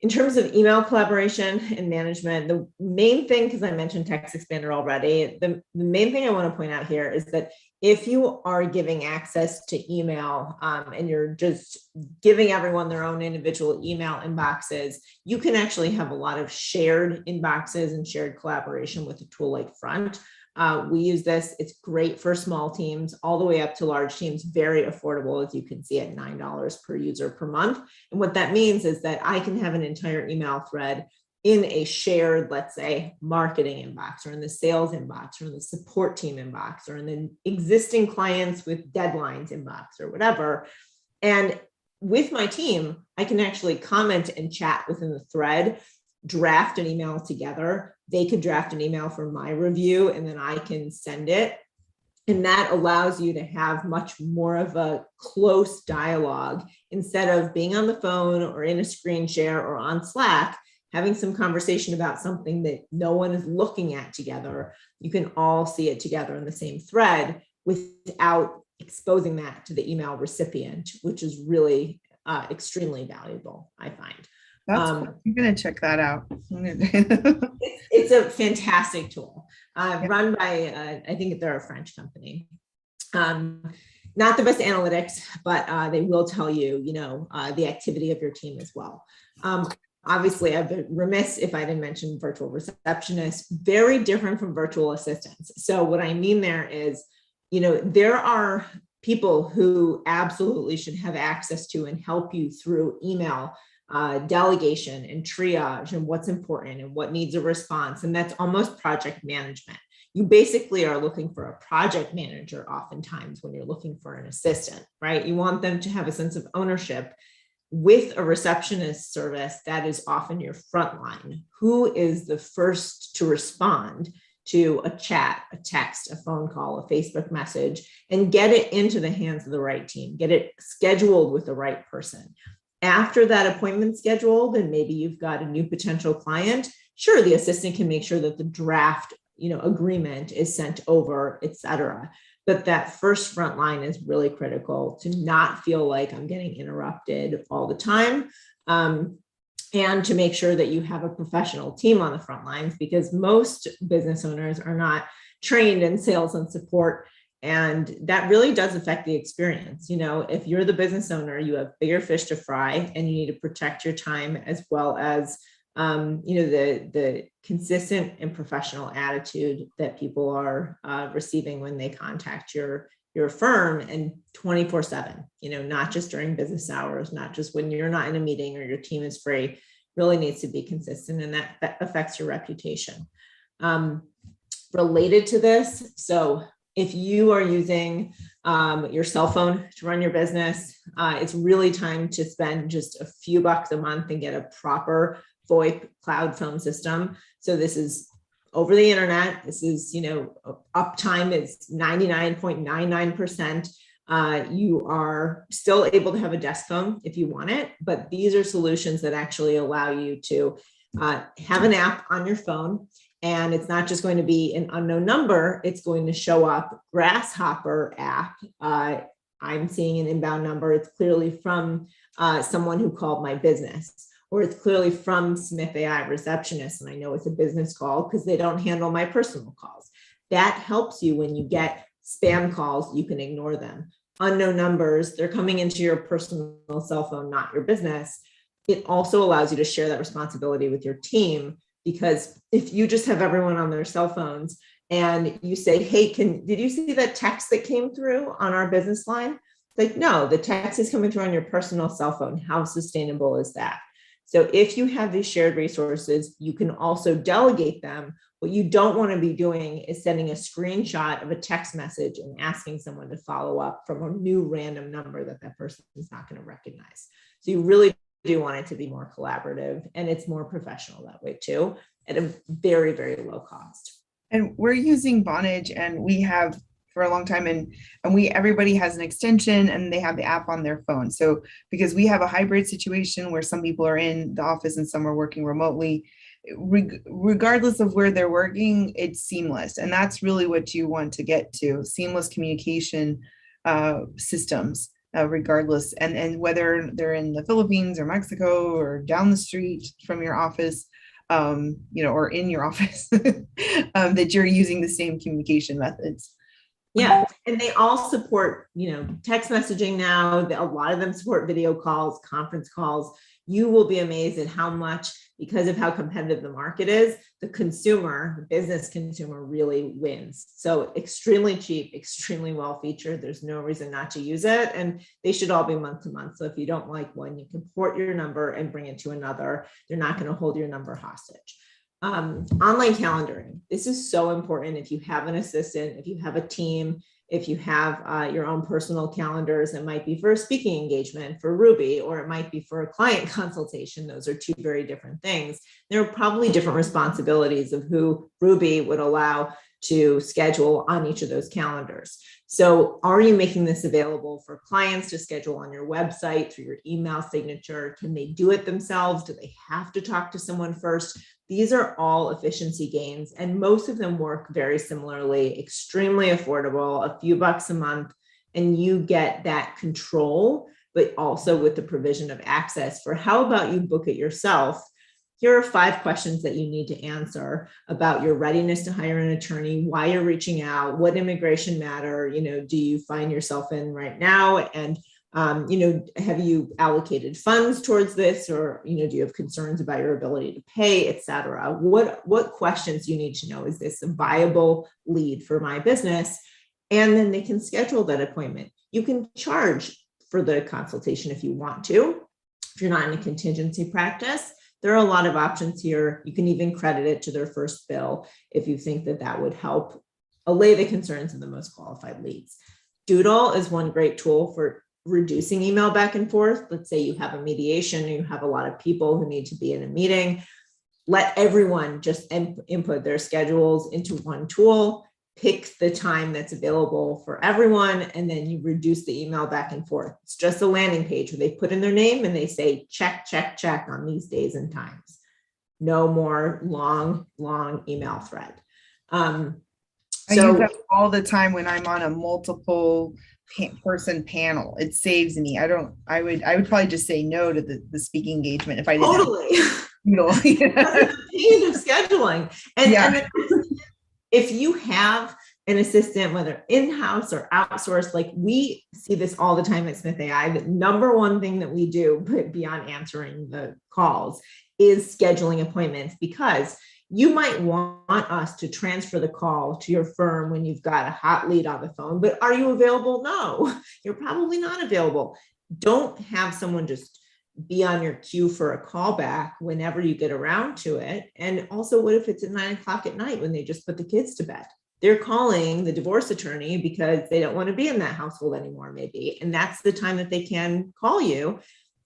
In terms of email collaboration and management, the main thing, because I mentioned Text Expander already, the main thing I want to point out here is that if you are giving access to email and you're just giving everyone their own individual email inboxes, you can actually have a lot of shared inboxes and shared collaboration with a tool like Front. We use this. It's great for small teams all the way up to large teams, very affordable, as you can see, at $9 per user per month. And what that means is that I can have an entire email thread in a shared, let's say, marketing inbox, or in the sales inbox, or in the support team inbox, or in the existing clients with deadlines inbox, or whatever. And with my team, I can actually comment and chat within the thread. draft an email together. They could draft an email for my review, and then I can send it. And that allows you to have much more of a close dialogue instead of being on the phone or in a screen share or on Slack, having some conversation about something that no one is looking at together. You can all see it together in the same thread without exposing that to the email recipient, which is really extremely valuable, I find. That's cool. I'm going to check that out. It's a fantastic tool run by, I think they're a French company. Not the best analytics, but they will tell you, the activity of your team as well. Obviously, I've been remiss if I didn't mention virtual receptionists, very different from virtual assistants. So what I mean there is, there are people who absolutely should have access to and help you through email delegation and triage and what's important and what needs a response. And that's almost project management. You basically are looking for a project manager oftentimes when you're looking for an assistant, right? You want them to have a sense of ownership. With a receptionist service, that is often your frontline. Who is the first to respond to a chat, a text, a phone call, a Facebook message, and get it into the hands of the right team, get it scheduled with the right person. After that appointment scheduled, and maybe you've got a new potential client, sure, the assistant can make sure that the draft, agreement is sent over, et cetera. But that first front line is really critical to not feel like I'm getting interrupted all the time. And to make sure that you have a professional team on the front lines, because most business owners are not trained in sales and support. And that really does affect the experience. If you're the business owner, you have bigger fish to fry and you need to protect your time as well as, the consistent and professional attitude that people are receiving when they contact your firm, and 24/7, not just during business hours, not just when you're not in a meeting or your team is free, really needs to be consistent, and that affects your reputation. Related to this, so if you are using your cell phone to run your business, it's really time to spend just a few bucks a month and get a proper VoIP cloud phone system. So this is over the internet. This is, uptime is 99.99%. You are still able to have a desk phone if you want it, but these are solutions that actually allow you to have an app on your phone. And it's not just going to be an unknown number, it's going to show up Grasshopper app. I'm seeing an inbound number. It's clearly from someone who called my business, or it's clearly from Smith.ai receptionist. And I know it's a business call because they don't handle my personal calls. That helps you when you get spam calls, you can ignore them. Unknown numbers, they're coming into your personal cell phone, not your business. It also allows you to share that responsibility with your team, because if you just have everyone on their cell phones and you say, hey, did you see that text that came through on our business line? It's like, no, the text is coming through on your personal cell phone. How sustainable is that? So if you have these shared resources, you can also delegate them. What you don't want to be doing is sending a screenshot of a text message and asking someone to follow up from a new random number that person is not going to recognize. So you really do want it to be more collaborative, and it's more professional that way too, at a very, very low cost. And we're using Vonage, and we have for a long time, and everybody has an extension and they have the app on their phone. So because we have a hybrid situation where some people are in the office and some are working remotely, regardless of where they're working, it's seamless. And that's really what you want to get to, seamless communication systems, regardless. And whether they're in the Philippines or Mexico or down the street from your office, or in your office, that you're using the same communication methods. Yeah, and they all support, text messaging now. A lot of them support video calls, conference calls. You will be amazed at how much, because of how competitive the market is, the business consumer really wins. So extremely cheap, extremely well featured. There's no reason not to use it. And they should all be month to month. So if you don't like one, you can port your number and bring it to another. They're not going to hold your number hostage. Online calendaring. This is so important if you have an assistant, if you have a team, If you have your own personal calendars, it might be for a speaking engagement for Ruby, or it might be for a client consultation. Those are two very different things. There are probably different responsibilities of who Ruby would allow to schedule on each of those calendars. So are you making this available for clients to schedule on your website through your email signature? Can they do it themselves? Do they have to talk to someone first? These are all efficiency gains, and most of them work very similarly, extremely affordable, a few bucks a month, and you get that control, but also with the provision of access for how about you book it yourself. Here are 5 questions that you need to answer about your readiness to hire an attorney, why you're reaching out, what immigration matter, do you find yourself in right now? And, have you allocated funds towards this, or, do you have concerns about your ability to pay, et cetera? What questions you need to know? Is this a viable lead for my business? And then they can schedule that appointment. You can charge for the consultation if you want to, if you're not in a contingency practice. There are a lot of options here. You can even credit it to their first bill if you think that that would help allay the concerns of the most qualified leads. Doodle is one great tool for reducing email back and forth. Let's say you have a mediation, you have a lot of people who need to be in a meeting. Let everyone just input their schedules into one tool, pick the time that's available for everyone, and then you reduce the email back and forth. It's just a landing page where they put in their name and they say, check, check, check on these days and times. No more long email thread. I use that all the time when I'm on a multiple person panel. It saves me. I would probably just say no to the speaking engagement if I didn't. Totally. That's the pain of scheduling. And if you have an assistant, whether in-house or outsourced, like we see this all the time at Smith.ai, the number one thing that we do beyond answering the calls is scheduling appointments, because you might want us to transfer the call to your firm when you've got a hot lead on the phone, but are you available? No, you're probably not available. Don't have someone just be on your queue for a callback whenever you get around to it. And also, what if it's at 9 o'clock at night when they just put the kids to bed? They're calling the divorce attorney because they don't want to be in that household anymore, maybe. And that's the time that they can call you.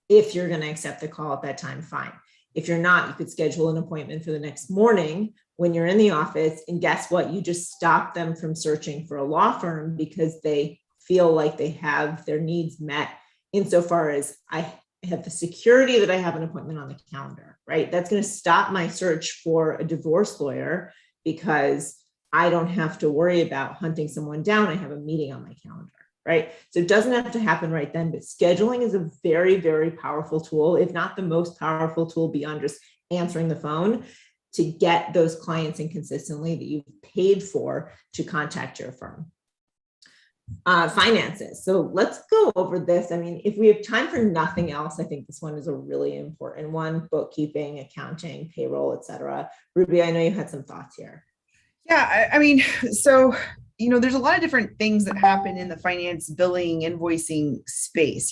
If you're going to accept the call at that time, fine. If you're not, you could schedule an appointment for the next morning when you're in the office. And guess what? You just stop them from searching for a law firm because they feel like they have their needs met insofar as I have the security that I have an appointment on the calendar, right? That's going to stop my search for a divorce lawyer because I don't have to worry about hunting someone down. I have a meeting on my calendar, right? So it doesn't have to happen right then, but scheduling is a very, very powerful tool, if not the most powerful tool beyond just answering the phone, to get those clients in consistently that you've paid for to contact your firm. Finances. So let's go over this. I mean, if we have time for nothing else, I think this one is a really important one: bookkeeping, accounting, payroll, etc. Ruby, I know you had some thoughts here. Yeah, I mean, so, there's a lot of different things that happen in the finance, billing, invoicing space,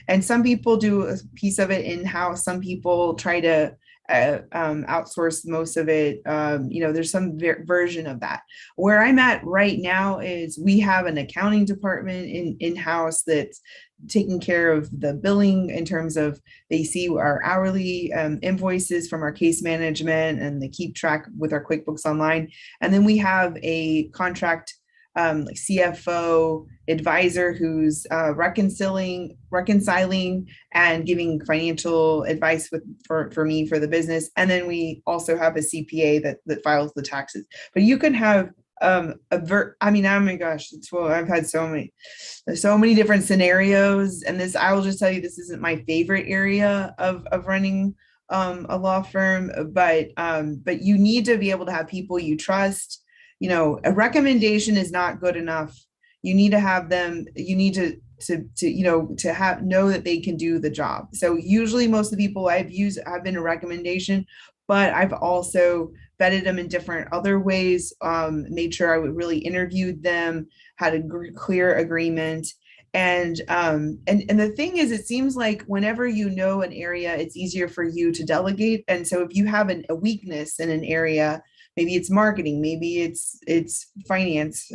and some people do a piece of it in-house. Some people try to outsource most of it. There's some version of that. Where I'm at right now is we have an accounting department in-house that's taking care of the billing in terms of they see our hourly invoices from our case management, and they keep track with our QuickBooks Online. And then we have a contract like CFO advisor who's reconciling and giving financial advice for me for the business. And then we also have a CPA that files the taxes. But you can have oh my gosh, I've had so many different scenarios, and this, I will just tell you, this isn't my favorite area of running a law firm, but you need to be able to have people you trust. A recommendation is not good enough. You need to have them, you need to know that they can do the job. So usually most of the people I've used have been a recommendation, but I've also vetted them in different other ways, made sure I would really interviewed them, had a clear agreement. And the thing is, it seems like whenever an area, it's easier for you to delegate. And so if you have a weakness in an area, maybe it's marketing, maybe it's finance,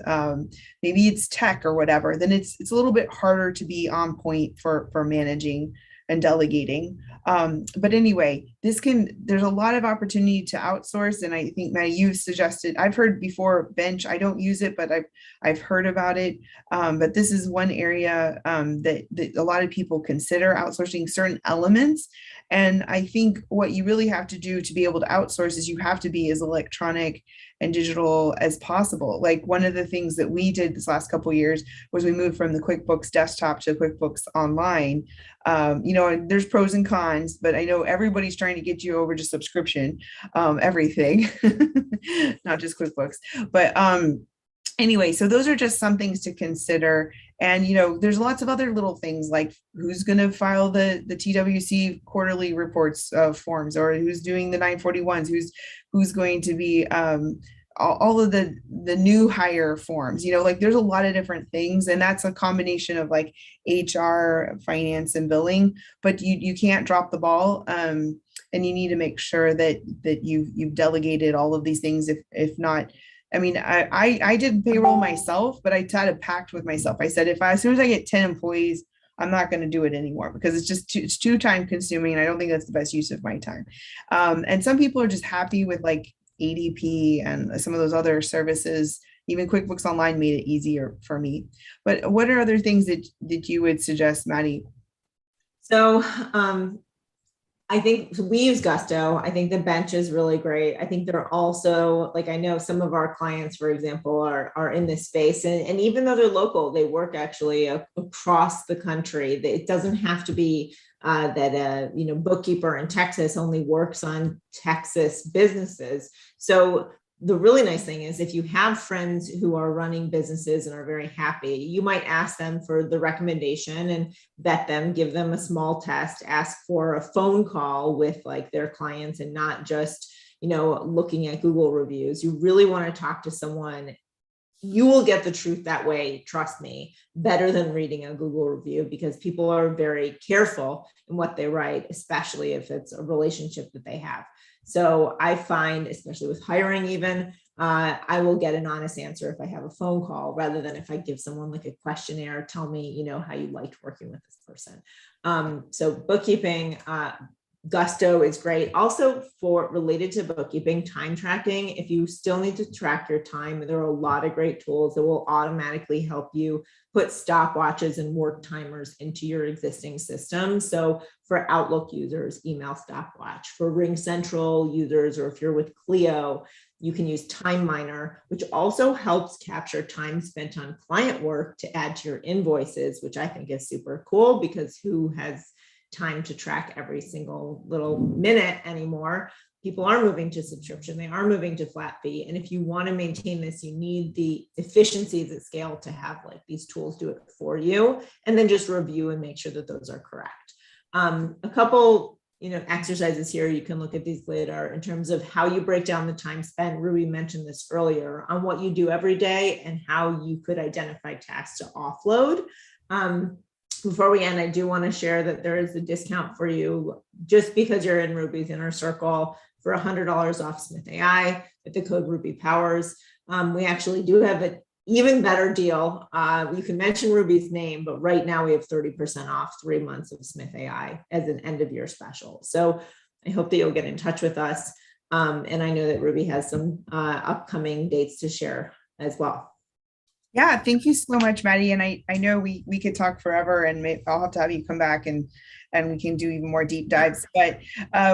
maybe it's tech or whatever, then it's a little bit harder to be on point for managing and delegating. But anyway, there's a lot of opportunity to outsource. And I think Matt, you've suggested, I've heard before Bench, I don't use it, but I've heard about it. But this is one area that a lot of people consider outsourcing certain elements. And I think what you really have to do to be able to outsource is you have to be as electronic and digital as possible. Like one of the things that we did this last couple of years was we moved from the QuickBooks desktop to QuickBooks Online. There's pros and cons, but I know everybody's trying to get you over to subscription, everything, not just QuickBooks. But anyway, so those are just some things to consider. And, there's lots of other little things like who's going to file the TWC quarterly reports forms, or who's doing the 941s, who's going to be all of the new hire forms, there's a lot of different things. And that's a combination of like HR, finance, and billing, but you can't drop the ball. And you need to make sure that you've delegated all of these things. If not, I mean, I did payroll myself, but I had a pact with myself. I said, as soon as I get 10 employees, I'm not going to do it anymore because it's too time consuming. And I don't think that's the best use of my time. And some people are just happy with like ADP and some of those other services. Even QuickBooks Online made it easier for me. But what are other things that you would suggest, Maddy? So, I think we use Gusto. I think the bench is really great. I think they're also, like, I know some of our clients, for example, are in this space. And even though they're local, they work actually across the country. It doesn't have to be that a bookkeeper in Texas only works on Texas businesses. So the really nice thing is if you have friends who are running businesses and are very happy, you might ask them for the recommendation and vet them, give them a small test, ask for a phone call with like their clients and not just, looking at Google reviews. You really want to talk to someone. You will get the truth that way, trust me, better than reading a Google review, because people are very careful in what they write, especially if it's a relationship that they have. So I find, especially with hiring even, I will get an honest answer if I have a phone call rather than if I give someone like a questionnaire, tell me, how you liked working with this person. So bookkeeping, Gusto is great. Also for related to bookkeeping, time tracking, if you still need to track your time, there are a lot of great tools that will automatically help you put stopwatches and work timers into your existing system. So for Outlook users, email stopwatch. For Ring Central users, or if you're with Clio, you can use Time Miner, which also helps capture time spent on client work to add to your invoices, which I think is super cool because who has time to track every single little minute anymore? People are moving to subscription. They are moving to flat fee. And if you want to maintain this, you need the efficiencies at scale to have like these tools do it for you, and then just review and make sure that those are correct. A couple, exercises here you can look at these later in terms of how you break down the time spent. Ruby mentioned this earlier on what you do every day and how you could identify tasks to offload. Before we end, I do want to share that there is a discount for you just because you're in Ruby's inner circle for $100 off Smith.ai with the code RubyPowers. We actually do have an even better deal. You can mention Ruby's name, but right now we have 30% off 3 months of Smith.ai as an end of year special. So I hope that you'll get in touch with us. And I know that Ruby has some upcoming dates to share as well. Yeah, thank you so much, Maddy. And I know we could talk forever, and I'll have to have you come back and we can do even more deep dives. But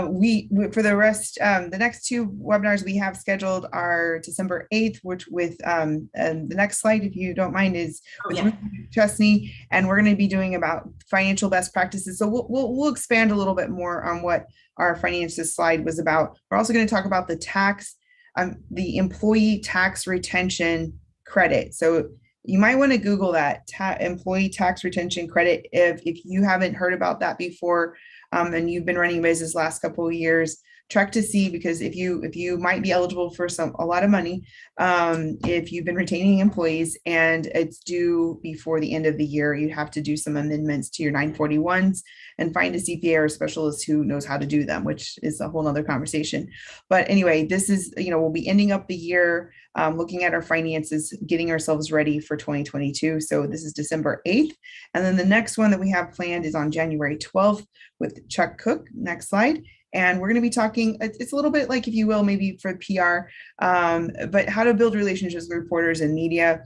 we for the rest, the next two webinars we have scheduled are December 8th, which with and the next slide, if you don't mind, is with Chesney, and we're going to be doing about financial best practices. So we'll expand a little bit more on what our finances slide was about. We're also going to talk about the employee tax retention credit. So you might want to Google that employee tax retention credit if you haven't heard about that before, and you've been running a business last couple of years. check to see, because if you might be eligible for a lot of money, if you've been retaining employees and it's due before the end of the year, you have to do some amendments to your 941s and find a CPA or a specialist who knows how to do them, which is a whole nother conversation. But anyway, this is, we'll be ending up the year, looking at our finances, getting ourselves ready for 2022. So this is December 8th. And then the next one that we have planned is on January 12th with Chuck Cook. Next slide. And we're going to be talking, it's a little bit like, if you will, maybe for PR, but how to build relationships with reporters and media.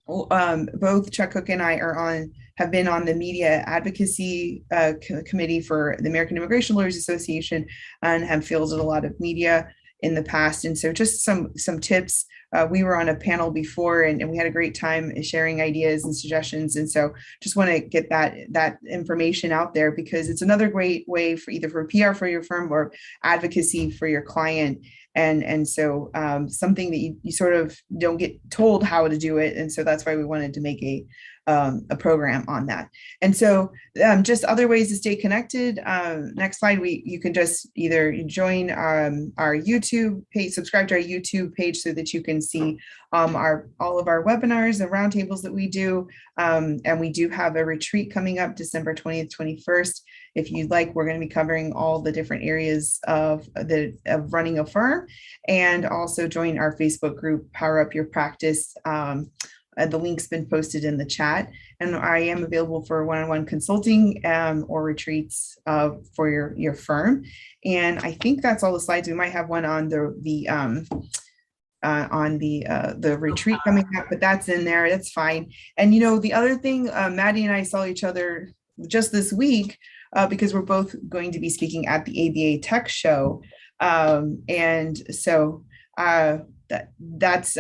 Both Chuck Cook and I have been on the media advocacy committee for the American Immigration Lawyers Association and have fielded a lot of media in the past. And so just some tips. We were on a panel before and we had a great time sharing ideas and suggestions. And so just want to get that information out there, because it's another great way for either for PR for your firm or advocacy for your client. And so something that you sort of don't get told how to do it. And so that's why we wanted to make a program on that. And so just other ways to stay connected. Next slide, you can just either join our YouTube page, subscribe to our YouTube page so that you can see all of our webinars and roundtables that we do. And we do have a retreat coming up December 20th, 21st. If you'd like, we're going to be covering all the different areas of running a firm, and also join our Facebook group, Power Up Your Practice. The link's been posted in the chat, and I am available for one-on-one consulting or retreats for your firm. And I think that's all the slides. We might have one on the retreat coming up, but that's in there. That's fine. And the other thing, Maddy and I saw each other just this week because we're both going to be speaking at the ABA Tech Show, and so. That's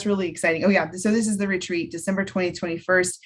really exciting. Oh yeah, so this is the retreat, December 20th, 21st,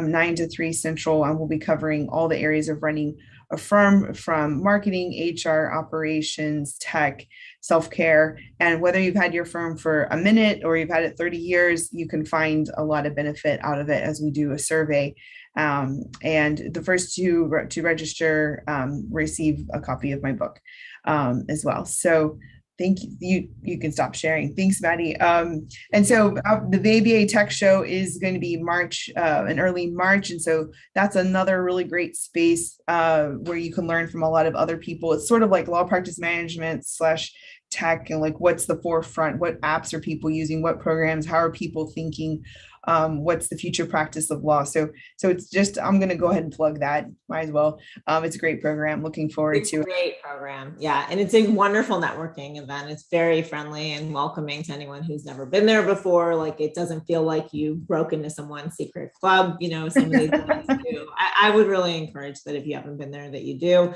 9 to 3 Central, and we'll be covering all the areas of running a firm, from marketing, HR, operations, tech, self-care. And whether you've had your firm for a minute or you've had it 30 years, you can find a lot of benefit out of it as we do a survey. And the first to register receive a copy of my book as well. So thank you. You can stop sharing. Thanks, Maddy. And so the ABA Tech Show is going to be in early March. And so that's another really great space where you can learn from a lot of other people. It's sort of like law practice management / tech, and like what's the forefront, what apps are people using, what programs, how are people thinking, what's the future practice of law. So it's just, I'm going to go ahead and plug that, might as well. It's a great program. Looking forward to it. Great program. Yeah. And it's a wonderful networking event. It's very friendly and welcoming to anyone who's never been there before. Like, it doesn't feel like you broke into someone's secret club, some of these events do. I would really encourage that if you haven't been there, that you do.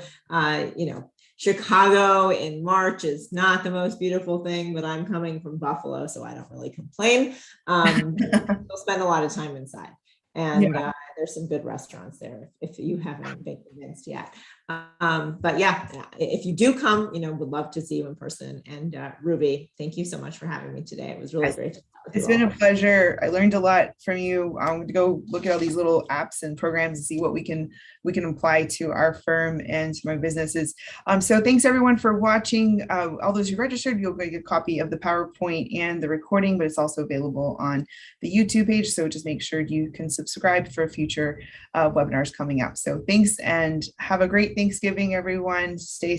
Chicago in March is not the most beautiful thing, but I'm coming from Buffalo, so I don't really complain. We'll spend a lot of time inside, and there's some good restaurants there if you haven't been convinced yet. But yeah, if you do come, would love to see you in person. And Ruby, thank you so much for having me today. It was really great to talk with you. It's been a pleasure. I learned a lot from you. I'm going to go look at all these little apps and programs and see what we can apply to our firm and to my businesses. So thanks everyone for watching. All those who registered, you'll get a copy of the PowerPoint and the recording, but it's also available on the YouTube page. So just make sure you can subscribe for future webinars coming up. So thanks, and have a great Thanksgiving, everyone. Stay